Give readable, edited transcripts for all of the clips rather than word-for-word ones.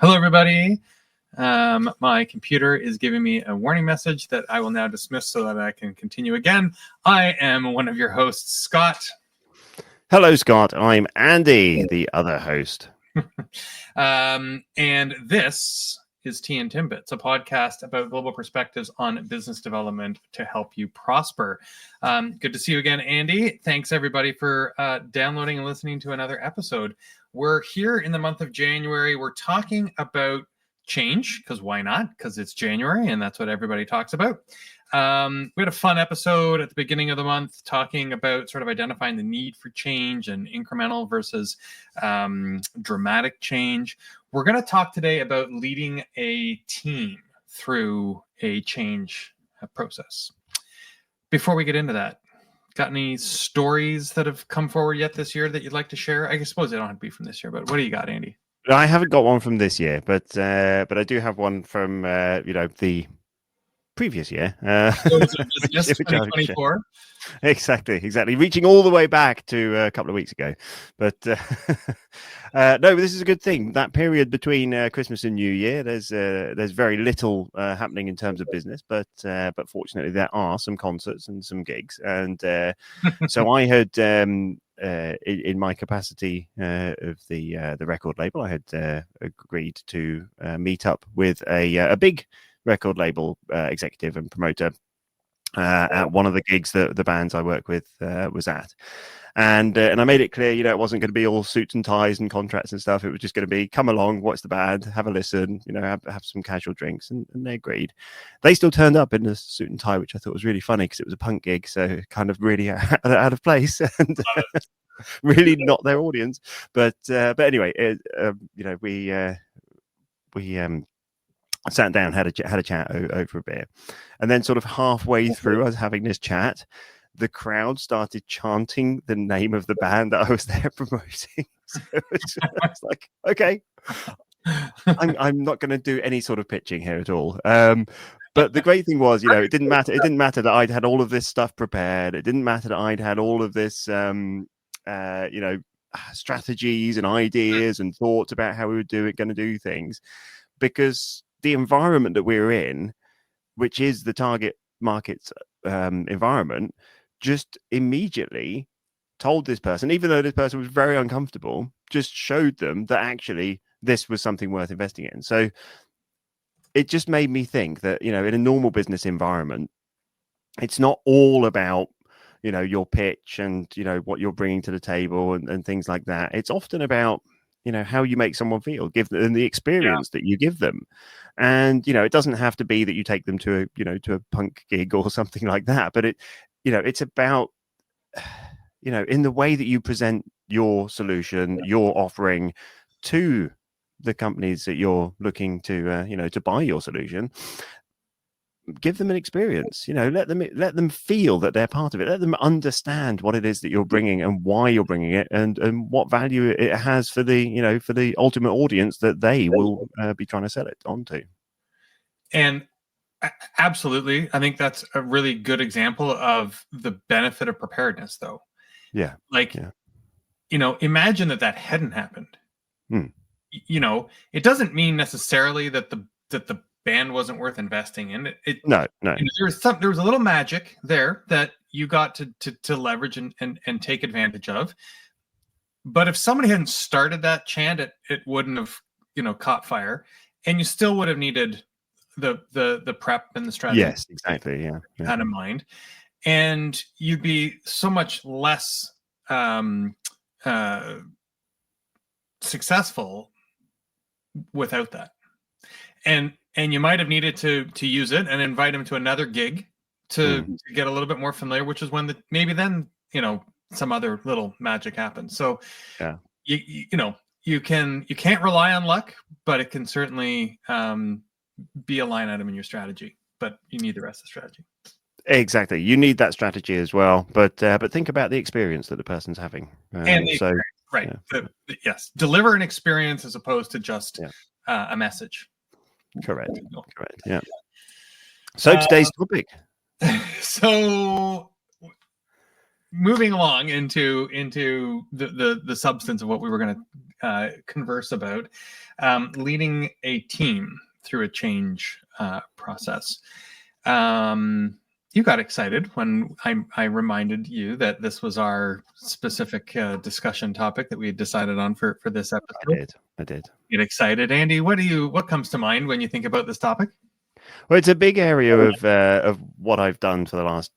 Hello, everybody. My computer is giving me a warning message that I will now dismiss so that I can continue again. I am one of your hosts, Scott. Hello, Scott. I'm Andy, the other host. And this is Tea and Timbits, a podcast about global perspectives on business development to help you prosper. Good to see you again, Andy. Thanks, everybody, for downloading and listening to another episode. We're here in the month of January. We're talking about change, because why not? Because it's January, and that's what everybody talks about. We had a fun episode at the beginning of the month talking about sort of identifying the need for change and incremental versus dramatic change. We're going to talk today about leading a team through a change process. Before we get into that, got any stories that have come forward yet this year that you'd like to share? I suppose they don't have to be from this year, but what do you got, Andy? I haven't got one from this year, but I do have one from the previous year. 2024. Exactly. Reaching all the way back to a couple of weeks ago. But no, this is a good thing. That period between Christmas and New Year, there's very little happening in terms of business, but fortunately there are some concerts and some gigs, and so I had in my capacity of the record label, I had agreed to meet up with a big record label executive and promoter at one of the gigs that the bands I work with was at, and I made it clear, it wasn't going to be all suits and ties and contracts and stuff. It was just going to be come along, watch the band, have a listen, have some casual drinks, and they agreed. They still turned up in a suit and tie, which I thought was really funny because it was a punk gig, so kind of really out of place and really not their audience. But anyway, we sat down, had a chat over a beer, and then sort of halfway through us having this chat, the crowd started chanting the name of the band that I was there promoting. So it's like, okay, I'm not going to do any sort of pitching here at all. But the great thing was, it didn't matter. It didn't matter that I'd had all of this stuff prepared. It didn't matter that I'd had all of this, strategies and ideas and thoughts about how we were going to do things, because the environment that we're in, which is the target market's environment, just immediately told this person, even though this person was very uncomfortable, just showed them that actually this was something worth investing in. So it just made me think that, in a normal business environment, it's not all about, your pitch and, what you're bringing to the table and things like that. It's often about, how you make someone feel, give them the experience that you give them. And, it doesn't have to be that you take them to a punk gig or something like that. But it's about, in the way that you present your solution, your offering to the companies that you're looking to, to buy your solution. Give them an experience, let them feel that they're part of it. Let them understand what it is that you're bringing and why you're bringing it, and what value it has for the for the ultimate audience that they will be trying to sell it onto. And absolutely, I think that's a really good example of the benefit of preparedness, though. Yeah, imagine that hadn't happened. It doesn't mean necessarily that the band wasn't worth investing in. No. There was a little magic there that you got to leverage and take advantage of. But if somebody hadn't started that chant, it wouldn't have caught fire, and you still would have needed the prep and the strategy. Yes, exactly. Yeah. Kind of mind, and you'd be so much less successful without that. And you might have needed to use it and invite him to another gig to get a little bit more familiar, which is when maybe then some other little magic happens. So you can't rely on luck, but it can certainly be a line item in your strategy. But you need the rest of the strategy. Exactly, you need that strategy as well. But think about the experience that the person's having. And right, yes, deliver an experience as opposed to just a message. Correct. Yeah. So today's topic. So moving along into the substance of what we were going converse about leading a team through a change process. You got excited when I reminded you that this was our specific discussion topic that we had decided on for this episode. I did. Get excited, Andy. What comes to mind when you think about this topic? Well, it's a big area of what I've done for the last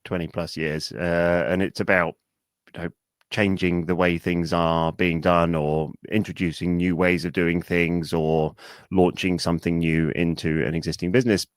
20 plus years, and it's about changing the way things are being done, or introducing new ways of doing things, or launching something new into an existing business.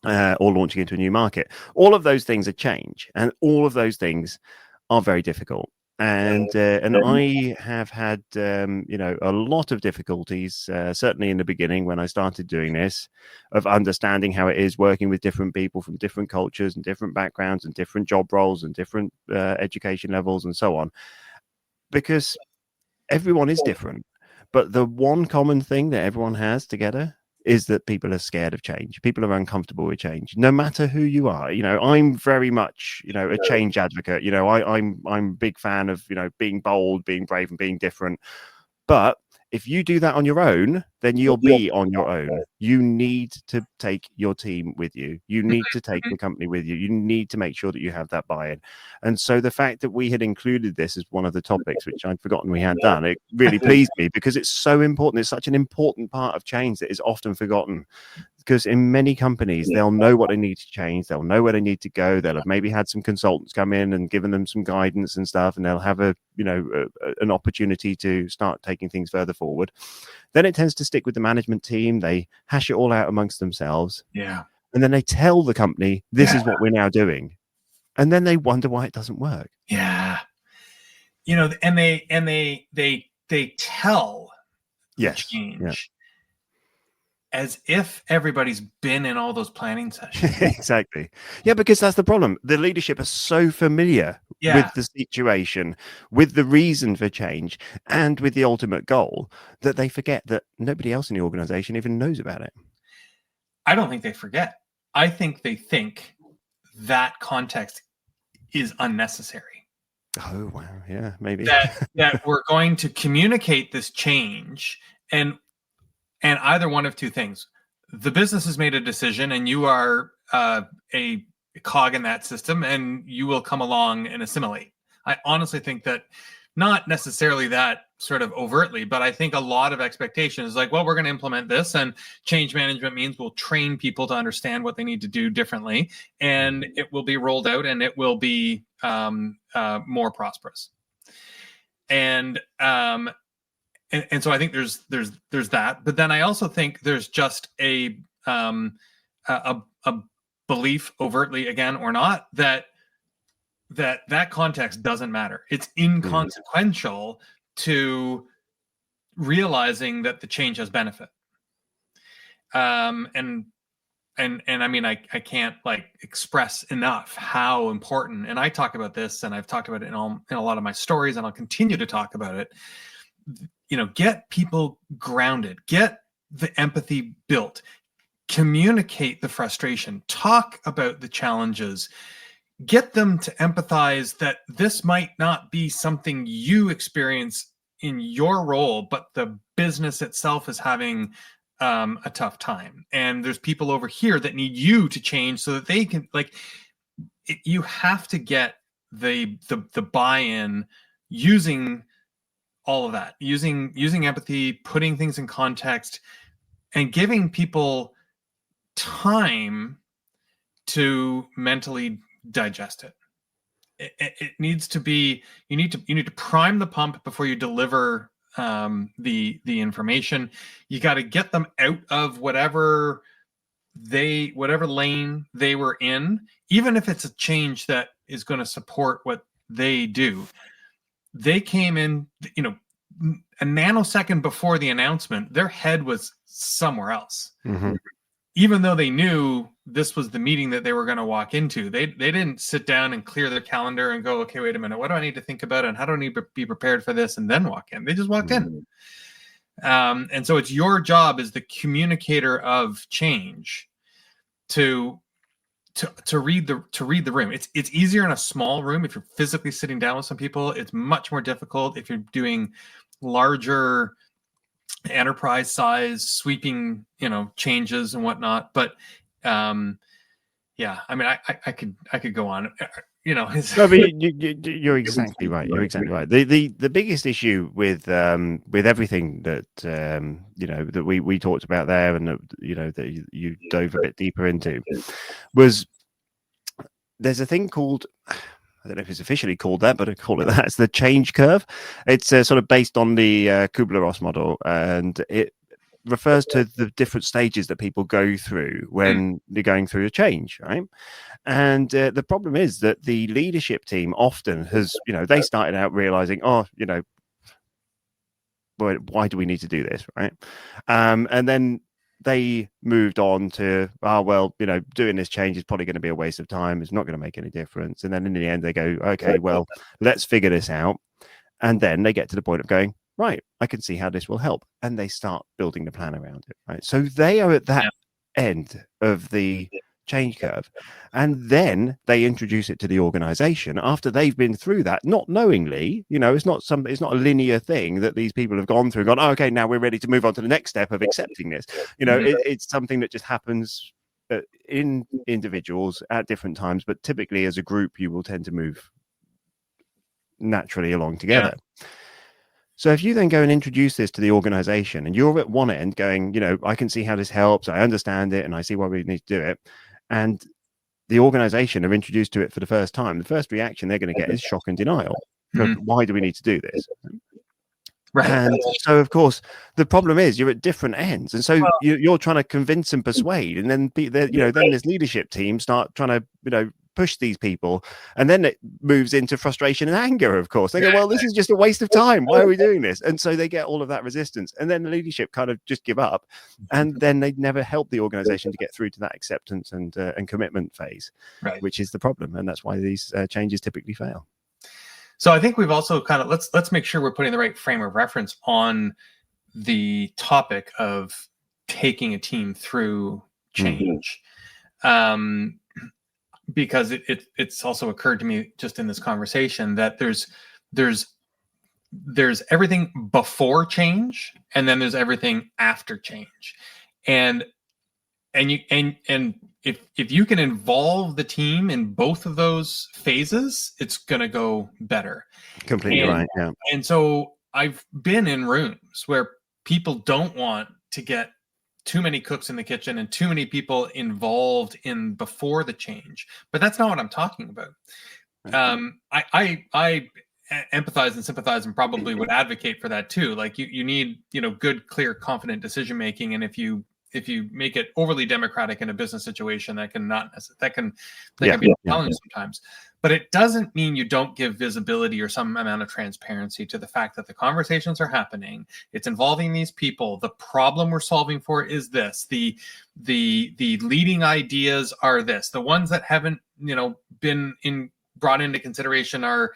Or launching into a new market. All of those things are change, and all of those things are very difficult. And I have had a lot of difficulties, certainly in the beginning when I started doing this, of understanding how it is working with different people from different cultures and different backgrounds and different job roles and different education levels and so on, because everyone is different. But the one common thing that everyone has together is that people are scared of change. People are uncomfortable with change, no matter who you are. I'm very much, a change advocate. I'm a big fan of, being bold, being brave, and being different. But if you do that on your own, then you'll be on your own. You need to take your team with you. You need to take the company with you. You need to make sure that you have that buy-in. And so the fact that we had included this as one of the topics, which I'd forgotten we had done, it really pleased me, because it's so important. It's such an important part of change that is often forgotten. Because in many companies, they'll know what they need to change. They'll know where they need to go. They'll have maybe had some consultants come in and given them some guidance and stuff, and they'll have an opportunity to start taking things further forward. Then it tends to stick with the management team. They hash it all out amongst themselves. Yeah. And then they tell the company, this is what we're now doing. And then they wonder why it doesn't work. Yeah. And they tell change as if everybody's been in all those planning sessions. Exactly. Yeah, because that's the problem. The leadership are so familiar with the situation, with the reason for change, and with the ultimate goal, that they forget that nobody else in the organization even knows about it. I don't think they forget. I think they think that context is unnecessary. Oh, wow. Yeah, maybe. That we're going to communicate this change, and either one of two things. The business has made a decision, and you are a cog in that system, and you will come along and assimilate. I honestly think that, not necessarily that sort of overtly, but I think a lot of expectation is like, well, we're going to implement this, and change management means we'll train people to understand what they need to do differently, and it will be rolled out, and it will be more prosperous. And so I think there's that, but then I also think there's just a belief, overtly again or not, that context doesn't matter. It's inconsequential to realizing that the change has benefit. And I mean, I can't express enough how important, and I talk about this, and I've talked about it in a lot of my stories, and I'll continue to talk about it. Get people grounded, get the empathy built, communicate the frustration, talk about the challenges, get them to empathize that this might not be something you experience in your role, but the business itself is having a tough time. And there's people over here that need you to change so that they can, you have to get the buy-in using all of that, using empathy, putting things in context, and giving people time to mentally digest it. It needs to be, you need to prime the pump before you deliver the information. You got to get them out of whatever lane they were in, even if it's a change that is going to support what they do. They came in, a nanosecond before the announcement, their head was somewhere else. Mm-hmm. Even though they knew this was the meeting that they were going to walk into, they didn't sit down and clear their calendar and go, okay, wait a minute, what do I need to think about, and how do I need to be prepared for this, and then walk in. They just walked in. And so it's your job as the communicator of change to read the room. It's easier in a small room if you're physically sitting down with some people. It's much more difficult if you're doing larger enterprise size, sweeping, changes and whatnot. But yeah, I mean, I could go on. No, but you're exactly right. You're exactly right. The biggest issue with everything that that we talked about there, and that you dove a bit deeper into, was there's a thing called, I don't know if it's officially called that, but I call it that. It's the change curve. It's sort of based on the Kubler-Ross model, and it refers to the different stages that people go through when they're going through a change, right? And the problem is that the leadership team often has, they started out realizing, why do we need to do this, right? And then they moved on to, doing this change is probably going to be a waste of time. It's not going to make any difference. And then in the end, they go, okay, well, let's figure this out. And then they get to the point of going, right, I can see how this will help. And they start building the plan around it, right? So they are at that end of the change curve, and then they introduce it to the organization after they've been through that, not knowingly. It's not a linear thing that these people have gone through and gone, okay, now we're ready to move on to the next step of accepting this. It's something that just happens in individuals at different times, but typically as a group you will tend to move naturally along together. So if you then go and introduce this to the organization, and you're at one end going, I can see how this helps, I understand it, and I see why we need to do it, and the organization are introduced to it for the first time, the first reaction they're going to get is shock and denial. Why do we need to do this? Right. And so, of course, the problem is you're at different ends, and so you're trying to convince and persuade, and then then this leadership team start trying to push these people, and then it moves into frustration and anger. Of course, they go, well, this is just a waste of time. Why are we doing this? And so they get all of that resistance, and then the leadership kind of just give up, and then they never help the organization to get through to that acceptance and commitment phase, which is the problem, and that's why these changes typically fail. So I think we've also kind of let's make sure we're putting the right frame of reference on the topic of taking a team through change. Because it's also occurred to me just in this conversation that there's everything before change, and then there's everything after change, and if you can involve the team in both of those phases, it's gonna go better. Completely right. Yeah. And so I've been in rooms where people don't want to get too many cooks in the kitchen and too many people involved in before the change, but that's not what I'm talking about. I empathize and sympathize and probably would advocate for that too. Like you need, good, clear, confident decision making, and if you make it overly democratic in a business situation, that can be challenging sometimes. But it doesn't mean you don't give visibility or some amount of transparency to the fact that the conversations are happening. It's involving these people. The problem we're solving for is this. The leading ideas are this. The ones that haven't, been brought into consideration are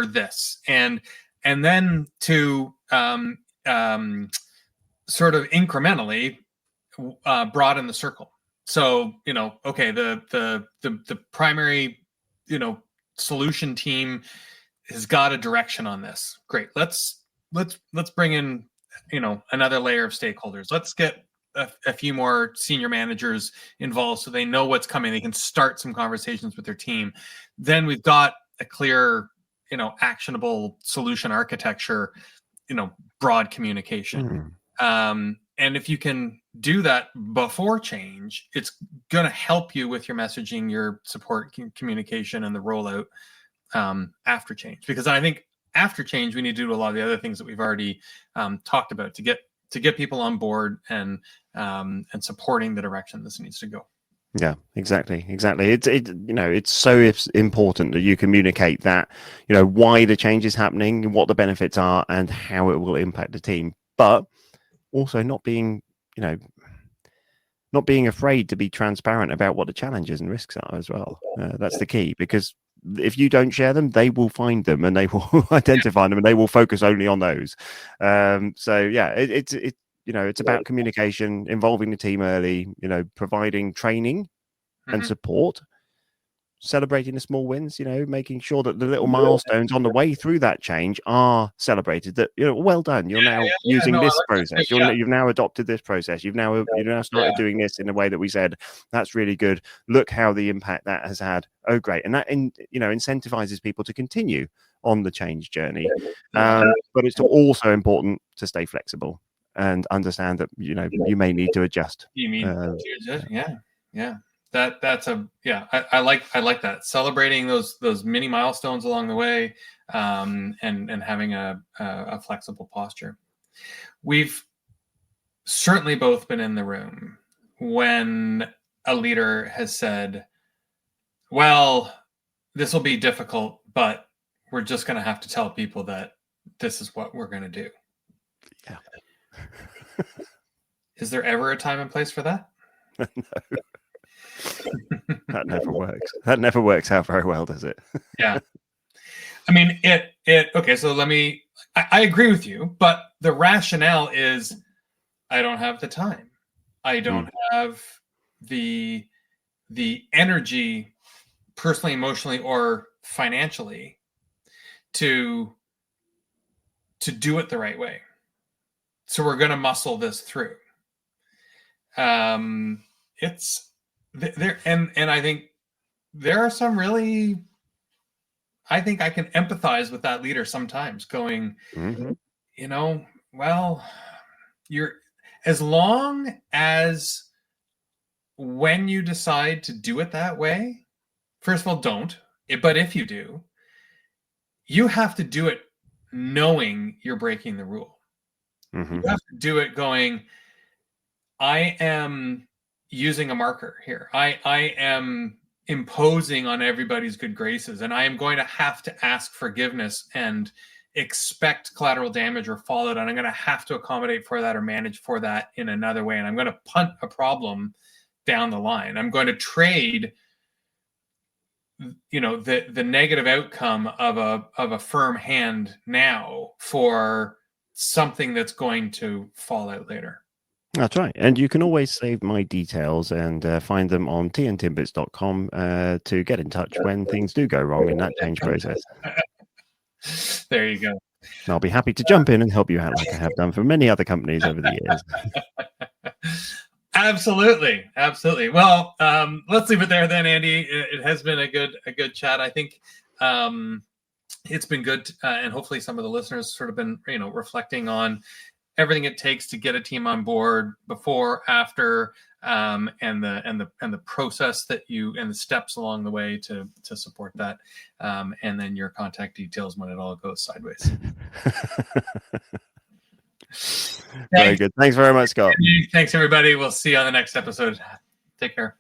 this. And then to sort of incrementally broaden the circle. So, okay, the primary, solution team has got a direction on this. Great. Let's bring in, another layer of stakeholders. Let's get a few more senior managers involved so they know what's coming. They can start some conversations with their team. Then we've got a clear, actionable solution architecture, broad communication. And if you can do that before change, it's going to help you with your messaging, your support communication, and the rollout after change. Because I think after change, we need to do a lot of the other things that we've already talked about to get people on board and supporting the direction this needs to go. Yeah, exactly. It's so important that you communicate that, why the change is happening, what the benefits are, and how it will impact the team. But also not being afraid to be transparent about what the challenges and risks are as well. That's the key, because if you don't share them, they will find them and they will identify them, and they will focus only on those. It's about communication, involving the team early, providing training and support, celebrating the small wins, making sure that the little milestones on the way through that change are celebrated, that, well done, you're now using no, I this like process. You've now adopted this process. You've now started doing this in the way that we said. That's really good. Look how the impact that has had. Oh, great. And that, incentivizes people to continue on the change journey. But it's also important to stay flexible and understand that, you may need to adjust. You mean, yeah. I like that, celebrating those mini milestones along the way, and having a flexible posture. We've certainly both been in the room when a leader has said, well, this will be difficult, but we're just going to have to tell people that this is what we're going to do. Yeah. Is there ever a time and place for that? No. That never works. That never works out very well, does it? Yeah. I mean, okay, so I agree with you, but the rationale is I don't have the time. I don't have the energy, personally, emotionally, or financially to do it the right way. So we're going to muscle this through. It's there, and I think there are some really, I think I can empathize with that leader sometimes, going, well, you're, as long as when you decide to do it that way, first of all, don't. But if you do, you have to do it knowing you're breaking the rule. You have to do it going, I am using a marker here. I am imposing on everybody's good graces, and I am going to have to ask forgiveness and expect collateral damage or fallout, and I'm going to have to accommodate for that or manage for that in another way, and I'm going to punt a problem down the line. I'm going to trade the negative outcome of a firm hand now for something that's going to fall out later. That's right. And you can always save my details and find them on teaandtimbits.com to get in touch when things do go wrong in that change process. There you go. And I'll be happy to jump in and help you out like I have done for many other companies over the years. Absolutely. Well, let's leave it there then, Andy. It has been a good chat. I think it's been good, and hopefully some of the listeners sort of been reflecting on everything it takes to get a team on board before, after, and the process that and the steps along the way to support that, and then your contact details when it all goes sideways. Very good. Thanks very much, Scott. Thanks, everybody. We'll see you on the next episode. Take care.